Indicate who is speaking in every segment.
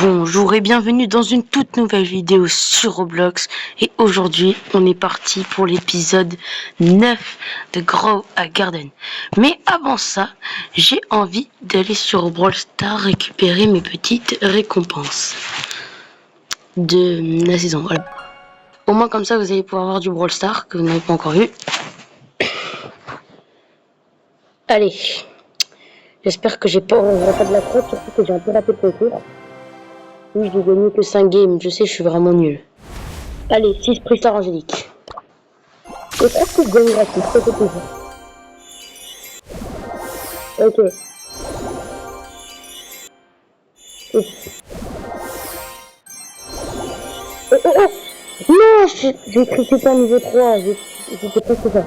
Speaker 1: Bonjour et bienvenue dans une toute nouvelle vidéo sur Roblox. Et aujourd'hui, on est parti pour l'épisode 9 de Grow a Garden. Mais avant ça, j'ai envie d'aller sur Brawl Stars récupérer mes petites récompenses de la saison. Voilà. Au moins comme ça, vous allez pouvoir voir du Brawl Stars que vous n'avez pas encore vu. Allez. J'espère que j'ai pas de la faute, surtout que j'ai un peu raté le concours. Oui, j'ai gagné que 5 games, je sais, je suis vraiment nul. Allez, 6 prix Star Angélique. Je crois que je gagne gratuit, ça fait plaisir. Ok. Non, j'ai triché pas niveau 3, j'étais presque ça.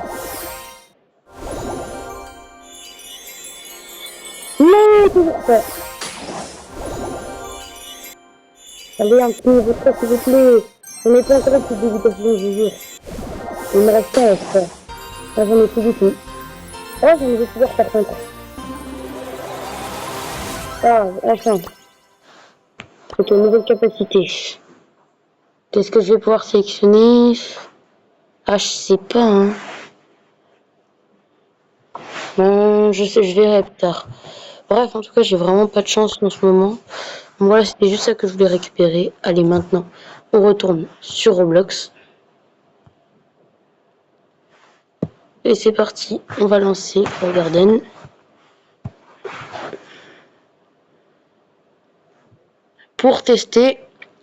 Speaker 1: Non, toujours pas. Allez, un petit niveau 3 s'il vous plaît. On n'est pas encore avec cette dévitation, je vous jure. Il me reste 15, frère. Là, j'en ai plus du tout. Oh, j'en ai plusieurs par contre. Ah, enfin. Ok, nouvelle capacité. Qu'est-ce que je vais pouvoir sélectionner? Ah, je sais pas, hein. Bon, je sais, je verrai plus tard. Bref, en tout cas, j'ai vraiment pas de chance en ce moment. Voilà, c'était juste ça que je voulais récupérer. Allez, maintenant, on retourne sur Roblox. Et c'est parti, on va lancer Grow Garden. Pour tester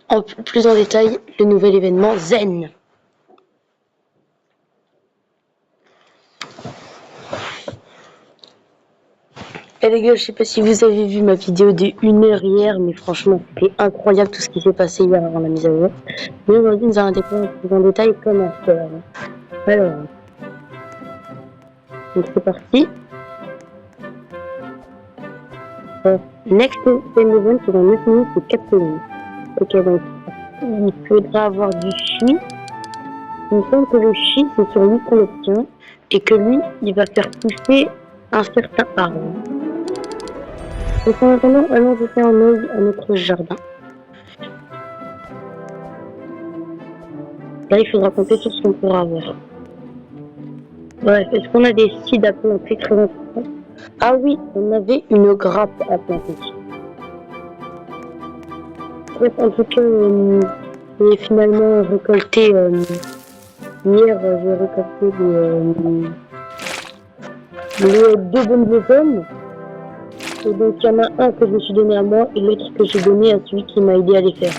Speaker 1: en plus en détail le nouvel événement Zen. Et les gars, je sais pas si vous avez vu ma vidéo de 1 heure hier, mais franchement, c'était incroyable tout ce qui s'est passé hier avant la mise à jour. Mais aujourd'hui, nous allons découvrir plus en détail comment faire. Alors, donc c'est parti. Next event, c'est dans 9 minutes et 4 secondes. Ok, donc il faudra avoir du chi. Il me semble que le chi, c'est sur lui qu'on l'obtient. Et que lui, il va faire pousser un certain arbre. Donc en attendant, allons jeter un œil à notre jardin. Là, il faudra compter sur ce qu'on pourra avoir. Ouais, est-ce qu'on a des seeds à planter très importants? Ah oui, on avait une grappe à planter. Bref, en tout cas, j'ai finalement récolté, hier, j'ai récolté les 2 bonnes de pommes. Et donc, il y en a un que je me suis donné à moi et l'autre que j'ai donné à celui qui m'a aidé à les faire.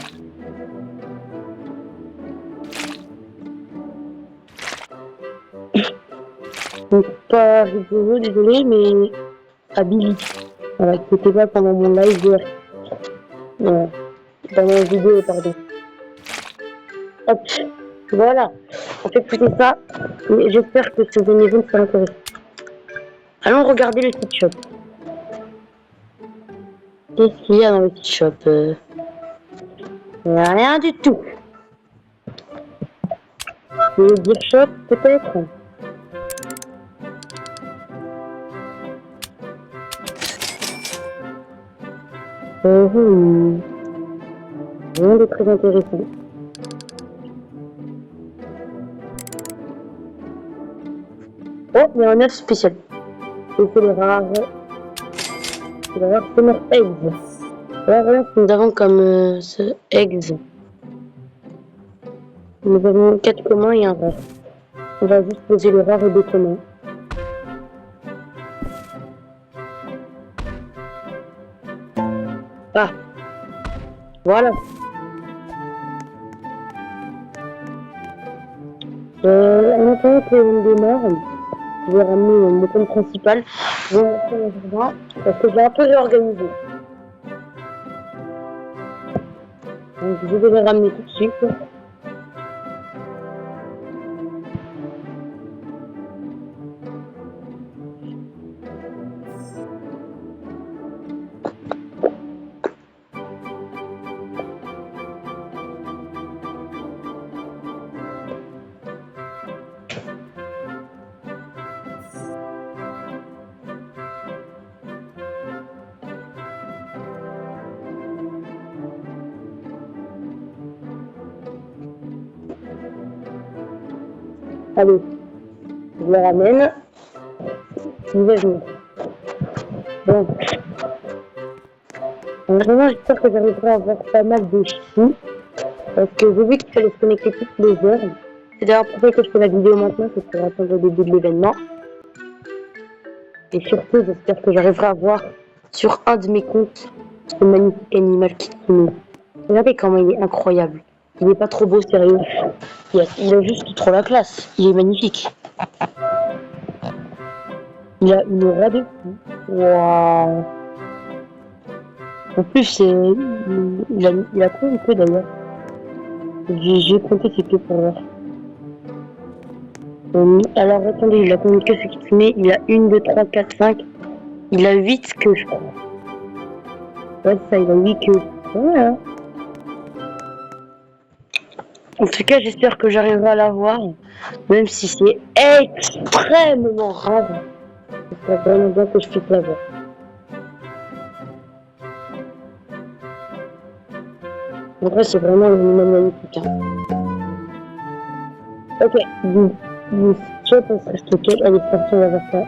Speaker 1: Donc, pas rigolo, désolé, mais à Billy. Voilà, qui n'était pas pendant mon live hier. Voilà. Pendant la vidéo, pardon. Hop, voilà. On fait écouter ça. Mais j'espère que ce event sera intéressant. Allons regarder le site shop. Qu'est-ce qu'il y a dans le site shop? Rien du tout. Le gear shop, peut-être? Rien de très intéressant. Oh, il y a un œuf spécial. Et c'est le rare. C'est le rare Summer Eggs. Voilà ce que nous avons comme ce Eggs. Nous avons 4 communs et un rare. On va juste poser le rare et 2 communs. Ah, voilà. En attendant que l'on démarre, je vais ramener mon compte principal. Je vais rentrer dans le jardin parce que j'ai un peu réorganisé. Donc je vais le ramener tout de suite. Allez, je le ramène. Il va venir. Bon. Vraiment, j'espère que j'arriverai à avoir pas mal de sous. Parce que j'ai vu qu'il fallait se connecter toutes les heures. C'est d'ailleurs pour ça que je fais la vidéo maintenant, c'est pour attendre le début de l'événement. Et surtout, j'espère que j'arriverai à voir sur un de mes comptes ce magnifique animal Kitsune. Regardez comment il est incroyable. Il n'est pas trop beau, sérieux. Il a juste trop la classe. Il est magnifique. Il a une aura de fou. Waouh. En plus, il a combien de queues d'ailleurs? J'ai compté ses queues pour voir. Alors attendez, il a combien de queues ce Kitsune? Il a 1, 2, 3, 4, 5. Il a 8 queues, je crois. Ouais, ça, il a 8 queues. Voilà. En tout cas, j'espère que j'arriverai à l'avoir, même si c'est extrêmement rare. Ce serait vraiment bien que je puisse l'avoir. En vrai, c'est vraiment un animal magnifique. Hein. Ok, je pense que je te allez, c'est parti, on va voir ça.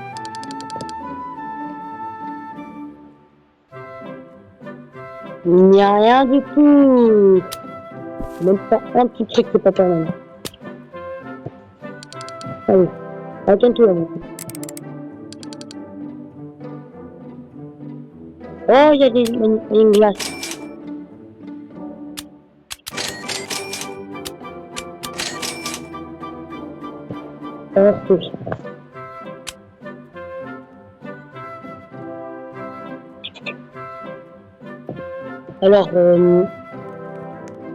Speaker 1: Il n'y a rien du tout. Même pas un petit truc, c'est pas permanent. Allez, attends-toi, vous. Oh, il y a une glace. Alors, c'est... Alors, le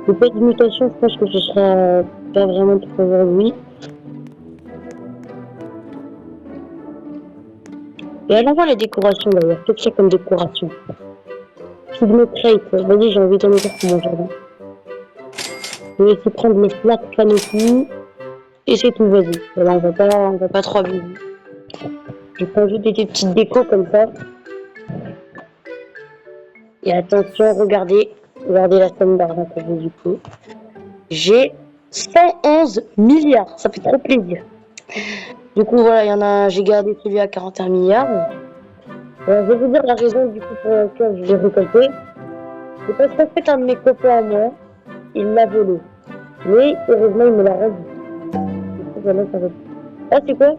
Speaker 1: fait de mutation, je pense que ce sera pas vraiment pour aujourd'hui. Et allons voir les décorations d'ailleurs. Qu'est-ce qu'il y a comme décoration? Pygmy crate. Vas-y, j'ai envie d'en mettre pour mon jardin. Je vais essayer de prendre les flat canopy. Et c'est tout, vas-y. Voilà, on va pas trop abuser. Je prends juste des petites décos comme ça. Et attention, regardez la somme d'argent que j'ai du coup. J'ai 111 milliards, ça fait trop plaisir. Du coup, voilà, j'ai gardé celui à 41 milliards. Je vais vous dire la raison du coup pour laquelle je l'ai récolté. C'est parce qu'en fait, un de mes copains à moi, il l'a volé. Mais heureusement, il me l'a rendu. Du coup, voilà, ça va. Ah, c'est quoi?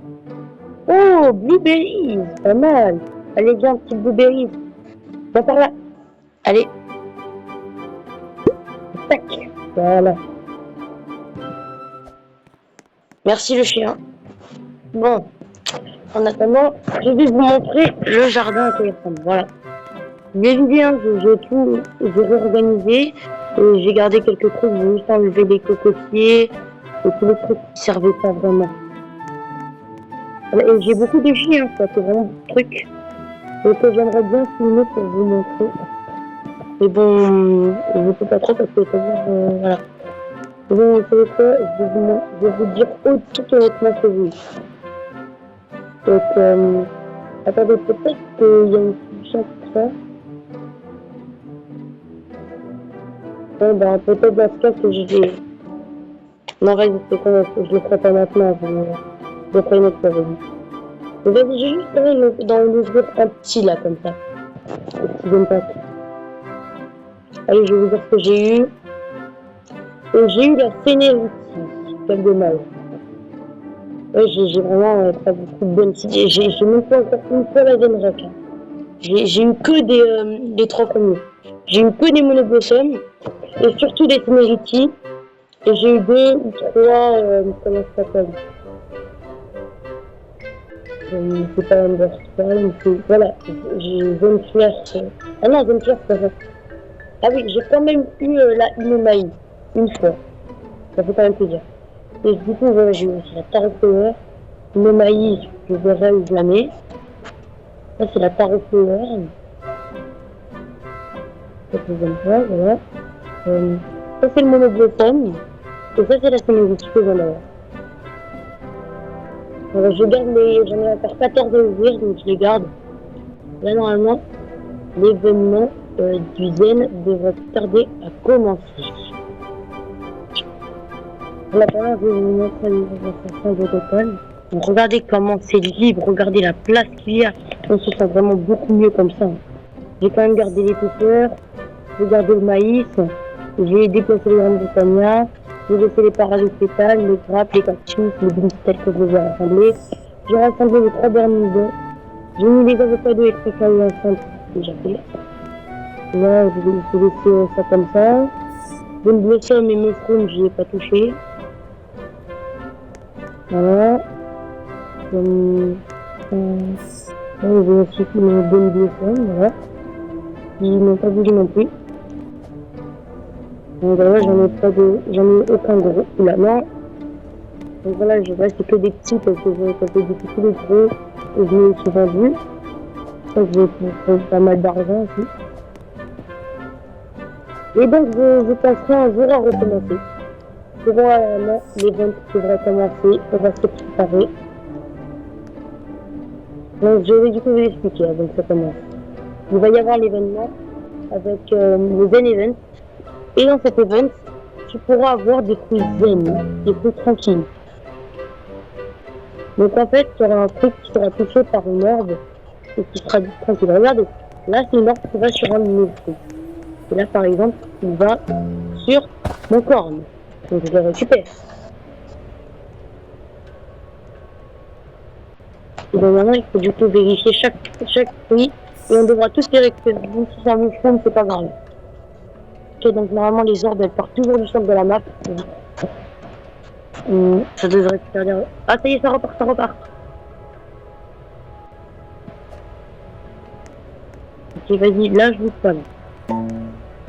Speaker 1: Oh, blueberries, pas mal. Allez, viens, petit blueberries. Va par là. Allez. Tac. Voilà. Merci le chien. Bon. En attendant, je vais vous montrer le jardin à quoi il ressemble. Voilà. J'ai vidé, hein, j'ai réorganisé. Et j'ai gardé quelques trucs, j'ai juste enlevé les cocotiers et tous les trucs qui servaient pas vraiment. Et j'ai beaucoup de chiens, ça c'est vraiment des trucs. Donc j'aimerais bien filmer pour vous montrer. Mais bon, je ne peux pas trop parce que voilà. Bon, vous savez quoi, je vais vous dire tout honnêtement ce que vous. Donc, attendez, peut-être qu'il y a une solution pour ça. Bon, ben, peut-être dans ce cas que je vais... Non, vas-y, c'est quoi, je le ferai pas maintenant, je le ferai une autre fois, vas-y. Mais vas-y, j'ai juste dans l'ouvrir un petit là, comme ça. J'aime pas. Allez, je vais vous dire ce que j'ai eu. Et j'ai eu la Sénérité, quel dommage. Ouais, j'ai vraiment pas beaucoup de bonnes idées. J'ai même pas encore une fois la Venrec. Hein. J'ai eu que des 3 premiers. J'ai eu que des Monoblossom et surtout des Sénérity. Et j'ai eu 2 ou 3, comment ça s'appelle? C'est pas un Understyle, c'est... Voilà, j'ai Zenflair. Ah non, Zenflair, c'est pas ça. Ah oui, j'ai quand même eu la Inomai, une fois. Ça fait quand même plaisir. Et du coup, voilà, j'ai eu aussi la Tarot Flower. Inomai, je verrai où je la mets. Ça, c'est la Tarot Flower. Ça, c'est Zenflair, voilà. Ça, c'est le Monoblossom. Et ça, c'est la Sénérité que j'en ai. Alors, je garde j'en ai encore 14 à ouvrir, donc je les garde. Là, normalement, l'événement du Zen devrait tarder à commencer. Là, je vais vous montrer une sensation de total. Donc, regardez comment c'est libre, regardez la place qu'il y a. On se sent vraiment beaucoup mieux comme ça. J'ai quand même gardé l'épaisseur, j'ai gardé le maïs, j'ai déplacé les graines de tania, j'ai laissé les parasites pétales, les grappes, les cactus, les beans tels que je les ai rassemblés. J'ai rassemblé les 3 derniers œufs. J'ai mis les avocados et les cacahuètes ensemble, déjà fait. Là, je vais laisser ça comme ça. Le blossom et mushrooms, j'y ai pas touché. Voilà. J'ai aussi mes bonnes blossom, voilà. Ils n'ont pas bougé non plus. Donc voilà, j'en ai aucun gros sous la main. Donc voilà, je reste que des petits parce que ça fait depuis tous les gros et je me suis vendu. Ça, je vais pas mal d'argent aussi. Et donc, je passerai un jour à recommencer. C'est bon, là, l'event devrait commencer, on va se préparer. Donc, je vais du coup vous expliquer avant que ça commence. Il va y avoir l'événement avec le Zen Event. Et dans cet event, tu pourras avoir des fruits zen, des fruits tranquilles. Donc en fait, tu auras un truc qui sera touché par une herbe et qui sera dit tranquille. Regardez, là c'est une herbe qui va sur un de mes fruits. Et là par exemple, il va sur mon corne. Donc je le récupère. Et donc maintenant, il faut du coup vérifier chaque fruit et on devra tous les récupérer. Donc si c'est un mushroom, c'est pas grave. Ok, donc normalement les orbes elles partent toujours du centre de la map. Ça devrait faire dire... Ah ça y est, ça repart, ça repart. Ok, vas-y, là je bouge pas là.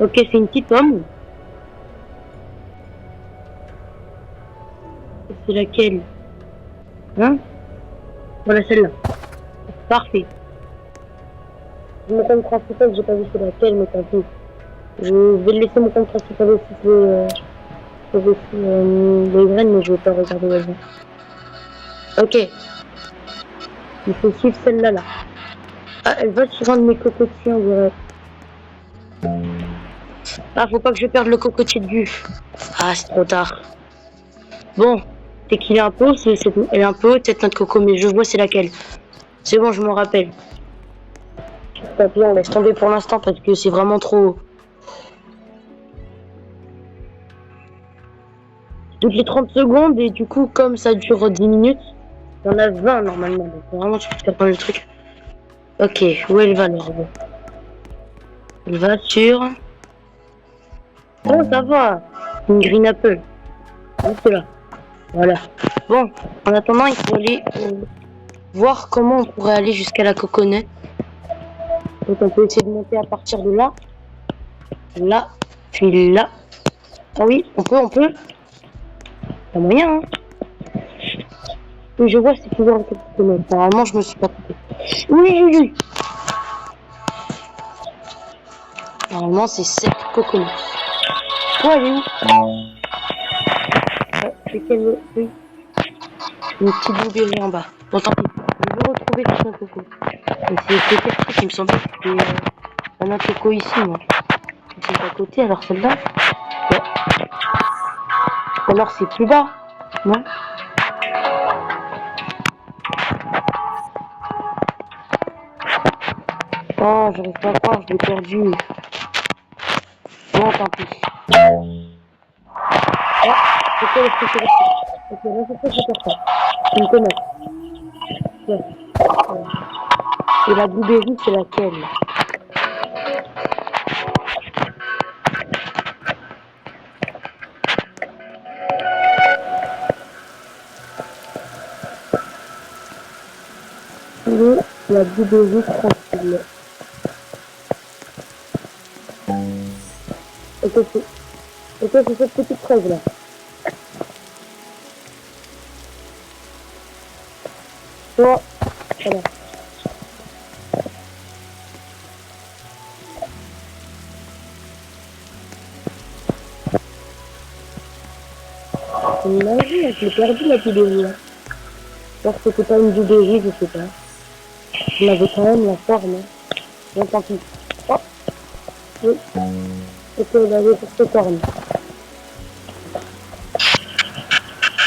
Speaker 1: Ok, c'est une petite pomme. C'est laquelle? Hein? Voilà celle-là. Parfait. Mon compte principal, j'ai pas vu c'est laquelle, mais tant pis. Je vais laisser mon compte principal aussi les graines, mais je vais pas regarder là-dedans. Ok. Il faut suivre celle-là là. Ah, elle va sur un de mes cocotiers, on dirait. Ah, faut pas que je perde le cocotier de vue. Ah, c'est trop tard. Bon, dès qu'il est un peu, elle est un peu haute, cette note coco, mais je vois c'est laquelle. C'est bon, je m'en rappelle. Tant pis, on laisse tomber pour l'instant parce que c'est vraiment trop haut. Toutes les 30 secondes, et du coup, comme ça dure 10 minutes, il y en a 20 normalement. Donc vraiment, tu peux faire pas le truc. Ok, où elle va l'herbe? Elle va sur... Oh, ça va. Une green apple. Juste là. Voilà. Bon, en attendant, il faut aller voir comment on pourrait aller jusqu'à la coconut. Donc on peut essayer de monter à partir de là. Là, puis là. Ah oui, on peut. Pas moyen, hein. Oui, je vois, c'est toujours un coconut. Normalement, je me suis pas trompé. Oui. Normalement, c'est 7 coconuts. Toi, elle est où? C'est quelle... Oui. Une petite blueberry en bas. Bon, tant pis. Je veux retrouver le chien coco. C'est perché qui me semble que c'était un autre coco ici, moi. C'est à côté, alors celle-là. Ouais. Alors c'est plus bas, non? Oh, j'arrive pas à croire, je l'ai perdu. Bon, tant pis. Ah, c'est quoi le truc? Ok, là, c'est ça, je perds pas. Une tomate. Ouais. Et la blueberry, c'est laquelle? Et la blueberry tranquille. Ok, c'est cette petite fraise là. Bon, voilà. Imagine, je l'ai perdu la blueberry là. Alors que c'était pas une blueberry, je sais pas. On avait quand même la forme. Hein. Bon, tant pis. Oh, oui. Ok, on avait pour ce corne.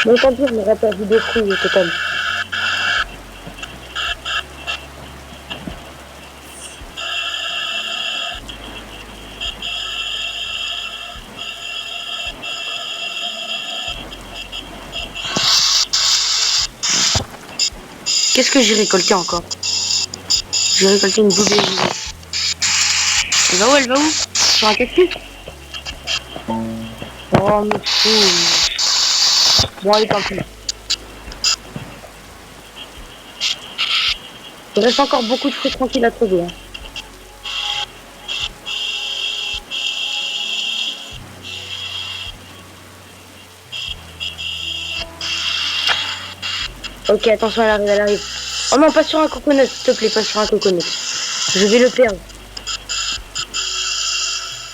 Speaker 1: Mais tant pis, on aura perdu des fruits au total. Qu'est-ce que j'ai récolté encore? J'ai récolté une blueberry. Elle va où? Elle va où? Sur un cactus? Oh, mais fou. Bon, allez, tant pis. Il reste encore beaucoup de fruits tranquilles à trouver. Hein. Ok, attention, elle arrive, elle arrive. Oh non, pas sur un coconut, s'il te plaît, pas sur un coconut. Je vais le perdre.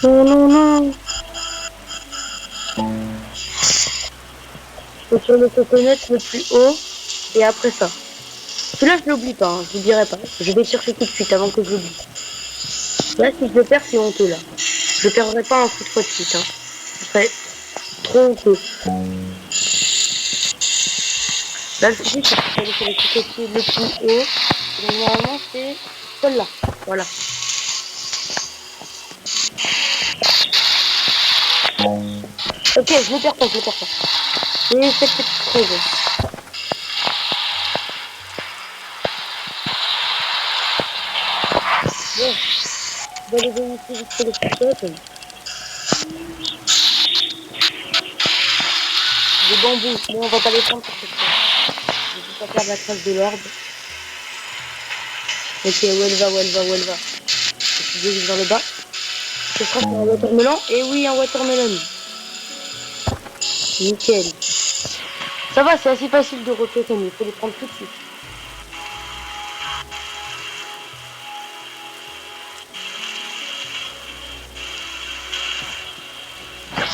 Speaker 1: Non, non, non. C'est sur le coconut le plus haut. Et après ça. Celui-là, je l'oublie pas, hein, je ne dirai pas. Je vais chercher tout de suite avant que je l'oublie. Là, si je le perds, c'est honteux, là. Je ne perdrai pas un coup de fois de suite. Hein. Ce serait trop honteux. Là, le souci, c'est qu'il fallait faire le cocotier le plus haut. Et normalement, c'est celle-là. Voilà. Ok, je le perds pas, je le perds pas. Et cette petite creuse. Bon, je vais aller vérifier jusqu'à les piquettes. Des bambous, bon, on va pas les prendre pour cette fois. Je vais pas perdre la trace de l'orbe. Ok, où elle va, où elle va, où elle va. Je dirige vers le bas. Ce sera sur un watermelon. Et oui, un watermelon. Nickel. Ça va, c'est assez facile de repérer, mais il faut les prendre tout de suite.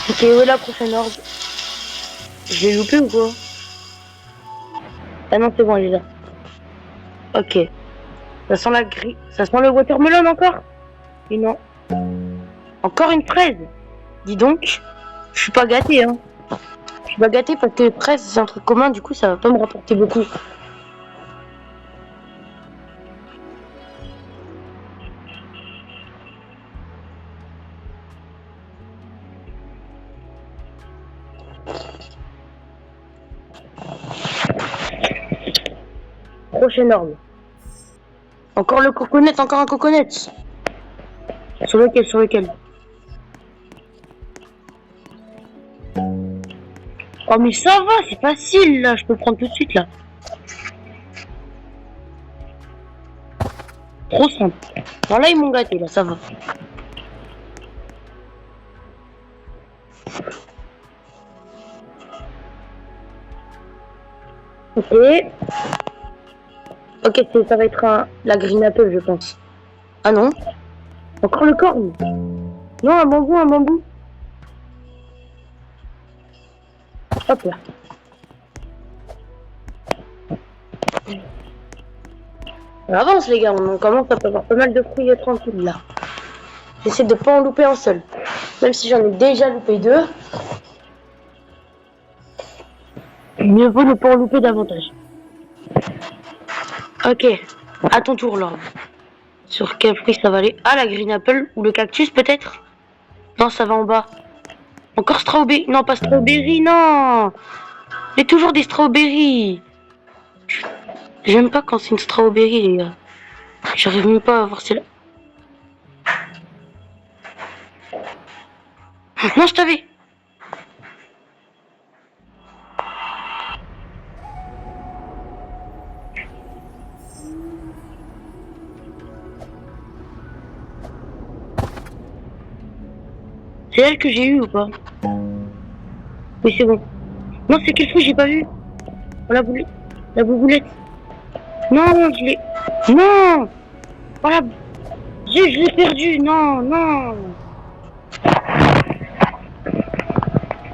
Speaker 1: Ok, où est la prochaine orbe? Je l'ai loupé ou quoi? Ah non, c'est bon, elle est là. Ok. Ça sent la grille. Ça sent le watermelon encore? Et non. Encore une fraise. Dis donc, je suis pas gâté, hein. Je suis pas gâté parce que fraise, c'est un truc commun, du coup, ça va pas me rapporter beaucoup. Prochaine orbe. Encore le coconut, encore un coconut. Sur lequel, sur lequel? Oh mais ça va, c'est facile là, je peux le prendre tout de suite là. Trop simple. Alors là ils m'ont gâté là, ça va. Ok. Ok, ça va être la green apple je pense. Ah non. Encore le corne. Non, un bambou, un bambou. Hop là. On avance les gars, on commence à avoir pas mal de fruits tranquilles là. J'essaie de pas en louper un seul. Même si j'en ai déjà loupé deux. Mieux vaut ne pas en louper davantage. Ok, à ton tour Laure. Sur quel fruit ça va aller? Ah, la green apple ou le cactus peut-être? Non, ça va en bas. Encore strawberry? Non, pas strawberry, non! Il y a toujours des strawberries. J'aime pas quand c'est une strawberry, les gars. J'arrive même pas à voir celle-là. Non, je t'avais. C'est elle que j'ai eu ou pas? Oui, c'est bon. Non, c'est quel fruit j'ai pas vu? Oh, la boulette. La bouboulette. Non, je l'ai. Non! Voilà. Je l'ai perdu. Non, non.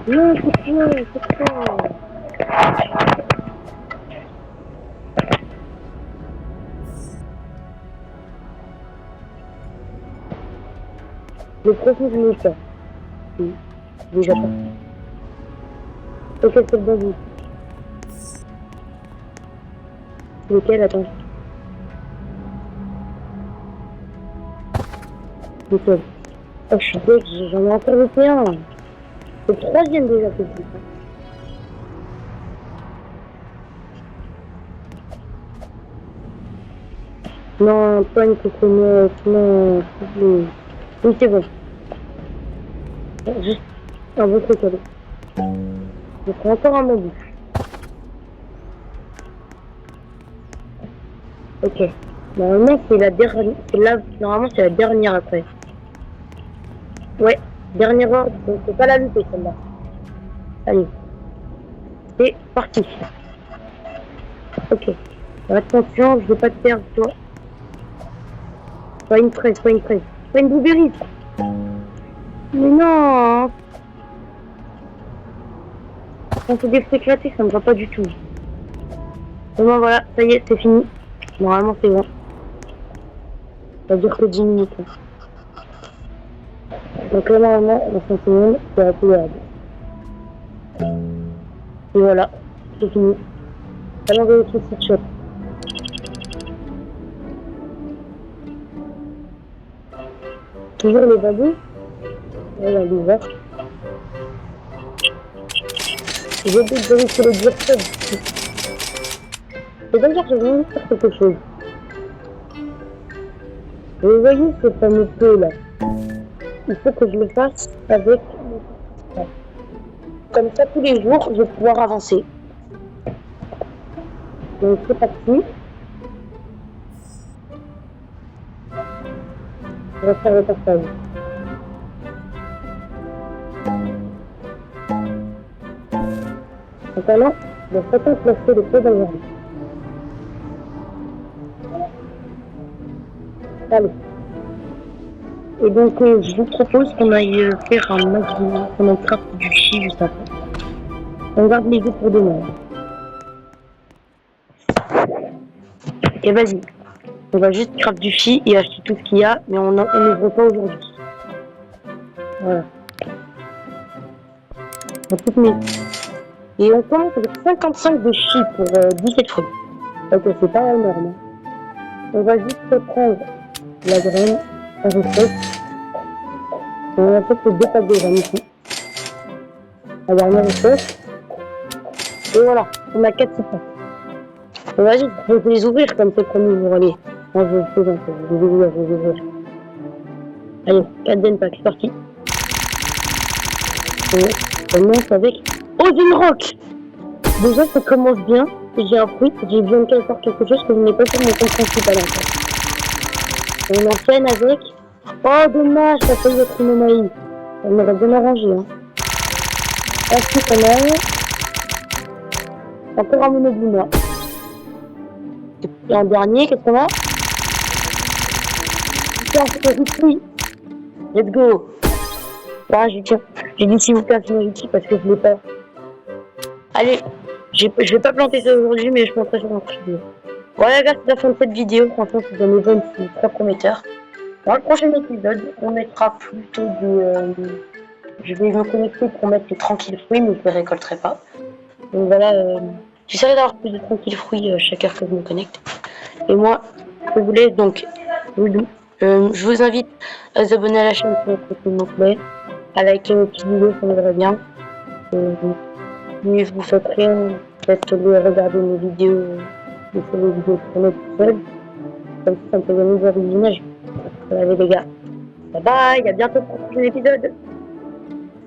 Speaker 1: Non, c'est quoi? Le prochain, je l'ai pas. Oui, déjà pas. Ok, c'est le bambou. Lequel, attends. Lequel? Oh, je suis bête, j'en ai encore loupé un. C'est le troisième déjà que je dis. Non, pas une coconut, non. Oui, oui, c'est bon. Juste un votre cadeau. Je prends encore un mobile. Ok. Normalement, c'est la dernière. Normalement, c'est la dernière après. Ouais, dernière ordre, donc c'est pas la louper celle-là. Allez. C'est parti. Ok. Attention, je vais pas te perdre, toi. Pas une fraise, pas une fraise. Pas une blueberry. Mais non. Quand c'est des fruits éclatés, ça me va pas du tout. Bon, voilà, ça y est, c'est fini. Normalement, c'est bon. Ça dure que 10 minutes. Donc là, normalement, dans 5 secondes, c'est appuyable. Et voilà, c'est fini. Allons vérifier ce shop. Toujours les babous. Voilà, les ouvert. J'ai oublié de vérifier les directions. C'est d'ailleurs, je vais vous faire quelque chose. Vous voyez ce fameux peu là? Il faut que je le fasse avec... Comme ça, tous les jours, je vais pouvoir avancer. Donc, c'est parti. Je vais faire le partage. Donc alors, je vais chacun placer le peu dans le jardin. Allez. Et donc, je vous propose qu'on aille faire un match qu'on aille craft du chi juste après. On garde les deux pour demain. Et vas-y. On va juste craft du chi et acheter tout ce qu'il y a, mais on n'ouvre pas aujourd'hui. Voilà. On toutes mes... Et on commence avec 55 de chi pour 17 fruits. Ok, c'est pas énorme. On va juste prendre la graine, on refait. Et on achète les deux packs de graines ici. La dernière recette. Et voilà, on a 4 petits packs. Vas-y, je vais les ouvrir comme c'est le premier jour. Allez, moi je vais les ouvrir, je vais les ouvrir. Allez, 4 den packs, c'est parti. On commence avec... Oh, j'ai une rock! Déjà, ça commence bien. J'ai un fruit, j'ai bien faire quelque chose que je n'ai pas sur mon compte principal encore. On enchaîne avec... Oh, dommage, ça peut être une maïs. Ça m'aurait bien arrangé, hein. Ensuite, on a... Encore un monoblina. Et en dernier, qu'est-ce qu'on a? Putain, c'est un fruit. Let's go. Ah, j'ai dit s'il vous plaît un finality parce que je l'ai pas. Allez, je vais pas planter ça aujourd'hui, mais je montrerai sur mon vidéo. Voilà, gars, c'est la fin de cette vidéo. Franchement, c'est un event très prometteur. Dans le prochain épisode, on mettra plutôt de... je vais me connecter pour mettre les tranquilles fruits, mais je les récolterai pas. Donc voilà, j'essaierai d'avoir plus de tranquilles fruits chaque heure que je me connecte. Et moi, je vous laisse donc. Je vous invite à vous abonner à la chaîne s'il vous plaît. À liker mes petites vidéos, ça m'aiderait bien. Mais je vous souhaite rien, peut-être regarder mes vidéos, les vidéos pour moi tout seul. Comme ça me fait gagner du visionnage. Allez les gars. Bye bye, à bientôt pour le prochain épisode.